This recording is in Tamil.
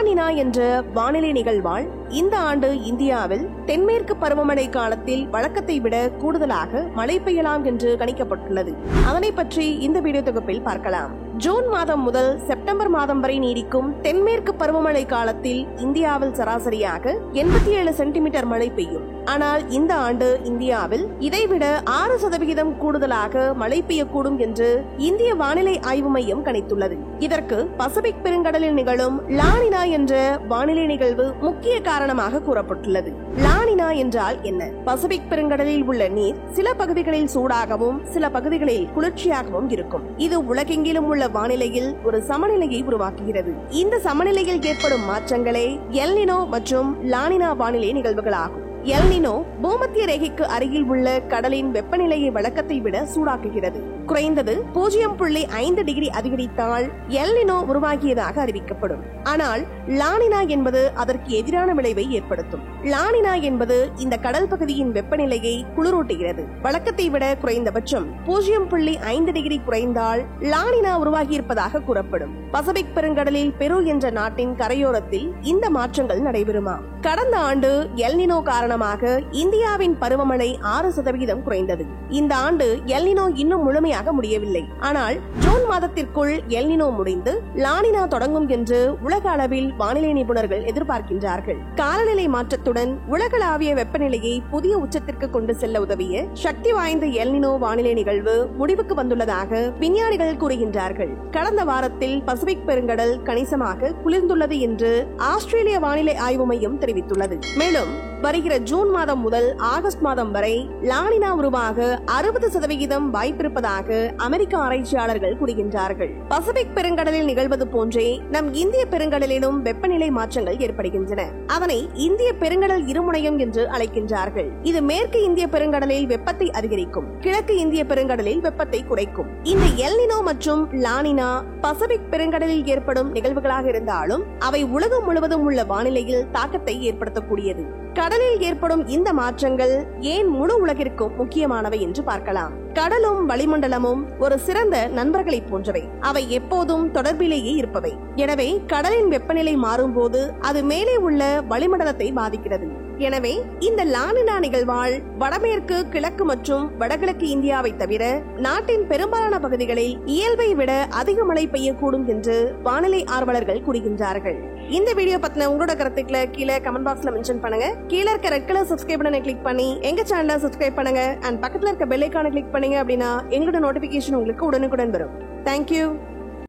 லானினா என்ற வானிலை நிகழ்வால் இந்த ஆண்டு இந்தியாவில் தென்மேற்கு பருவமழை காலத்தில் வழக்கத்தை விட கூடுதலாக மழை பெய்யலாம் என்று கணிக்கப்பட்டுள்ளது. அதனை பற்றி இந்த வீடியோ தொகுப்பில் பார்க்கலாம். ஜூன் மாதம் முதல் செப்டம்பர் மாதம் வரை நீடிக்கும் தென்மேற்கு பருவமழை காலத்தில் இந்தியாவில் சராசரியாக 87 சென்டிமீட்டர் மழை பெய்யும். ஆனால் இந்த ஆண்டு இந்தியாவில் இதைவிட 6% கூடுதலாக மழை பெய்யக்கூடும் என்று இந்திய வானிலை ஆய்வு மையம் கணித்துள்ளது. இதற்கு பசிபிக் பெருங்கடலில் நிகழும் லானினா என்ற வானிலை நிகழ்வு முக்கிய காரணமாக கூறப்பட்டுள்ளது. லானினா என்றால் என்ன? பசிபிக் பெருங்கடலில் உள்ள நீர் சில பகுதிகளில் சூடாகவும் சில பகுதிகளில் குளிர்ச்சியாகவும் இருக்கும். இது உலகெங்கிலும் உள்ள வானிலையில் ஒரு சமநிலையை உருவாக்குகிறது. இந்த சமநிலையில் ஏற்படும் மாற்றங்களே எல் நினோ மற்றும் லானினா வானிலை நிகழ்வுகளாகும். எல் நினோ பூமத்திய ரேகைக்கு அருகில் உள்ள கடலின் வெப்பநிலையை வழக்கத்தை விட சூடாக்குகிறது. குறைந்தது 0.5 டிகிரி அதிகரித்தால் எல் நினோ உருவாகியதாக அறிவிக்கப்படும். ஆனால் லானினா என்பது அதற்கு எதிரான விளைவை ஏற்படுத்தும். லானினா என்பது இந்த கடல் பகுதியின் வெப்பநிலையை குளிரூட்டுகிறது. வழக்கத்தை விட குறைந்தபட்சம் 0.5 டிகிரி குறைந்தால் லானினா உருவாகியிருப்பதாக கூறப்படும். பசிபிக் பெருங்கடலில் பெரு என்ற நாட்டின் கரையோரத்தில் இந்த மாற்றங்கள் நடைபெறுமா? கடந்த ஆண்டு எல் நினோ காரணமாக இந்தியாவின் பருவமழை 6% குறைந்தது. இந்த ஆண்டு எல் நினோ இன்னும் முழுமையாக முடியவில்லை. ஆனால் ஜூன் மாதத்திற்குள் எல் நினோ முடிந்து லானினா தொடங்கும் என்று உலக அளவில் வானிலை நிபுணர்கள் எதிர்பார்க்கின்றார்கள். காலநிலை மாற்றத்துடன் உலகளாவிய வெப்பநிலையை புதிய உச்சத்திற்கு கொண்டு செல்ல உதவிய சக்தி வாய்ந்த எல் நினோ வானிலை நிகழ்வு முடிவுக்கு வந்துள்ளதாக விஞ்ஞானிகள் கூறுகின்றார்கள். கடந்த வாரத்தில் பசிபிக் பெருங்கடல் கணிசமாக குளிர்ந்துள்ளது என்று ஆஸ்திரேலிய வானிலை ஆய்வு மையம் தெரிவித்துள்ளது. மேலும் வருகிற ஜூன் மாதம் முதல் ஆகஸ்ட் மாதம் வரை லானினா உருவாக 60% வாய்ப்பிருப்பதாக அமெரிக்க ஆராய்ச்சியாளர்கள் கூறுகின்றார்கள். பசிபிக் பெருங்கடலில் நிகழ்வது போன்றே நம் இந்திய பெருங்கடலிலும் வெப்பநிலை மாற்றங்கள் ஏற்படுகின்றன. அதனை இந்திய பெருங்கடல் இருமுனையம் என்று அழைக்கின்றார்கள். இது மேற்கு இந்திய பெருங்கடலில் வெப்பத்தை அதிகரிக்கும், கிழக்கு இந்திய பெருங்கடலில் வெப்பத்தை குறைக்கும். இந்த எல் நினோ மற்றும் லானினா பசிபிக் பெருங்கடலில் ஏற்படும் நிகழ்வுகளாக இருந்தாலும் அவை உலகம் முழுவதும் உள்ள வானிலையில் தாக்கத்தை ஏற்படுத்தக்கூடியது. கடலில் ஏற்படும் இந்த மாற்றங்கள் ஏன் முழு உலகிற்கும் முக்கியமானவை என்று பார்க்கலாம். கடலும் வளிமண்டலமும் ஒரு சிறந்த நண்பர்களை போன்றவை. அவை எப்போதும் தொடர்பிலேயே இருப்பவை. எனவே கடலின் வெப்பநிலை மாறும்போது அது மேலே உள்ள வளிமண்டலத்தை பாதிக்கிறது. எனவே இந்த லானினா நிகழ்வால் வடமேற்கு, கிழக்கு மற்றும் வடகிழக்கு இந்தியாவை தவிர நாட்டின் பெரும்பாலான பகுதிகளில் இயல்பை விட அதிக மழை பெய்யக்கூடும் என்று வானிலை ஆர்வலர்கள் கூறுகின்றார்கள். இந்த வீடியோ பத்தின உங்களோட கருத்துக்களை கீழே கமெண்ட் பாக்ஸ்ல மென்ஷன் பண்ணுங்க. கீழே இருக்க ரெட் கலர் சப்ஸ்கிரைப் பட்டனை கிளிக் பண்ணி எங்க சேனலை சப்ஸ்கிரைப் பண்ணுங்க. அண்ட் பக்கத்துல இருக்க பெல் ஐகானை கிளிக் பண்ணீங்க அப்படின்னா எங்களோட நோட்டிபிகேஷன் உங்களுக்கு உடனுக்குடன் வரும். தேங்க்யூ.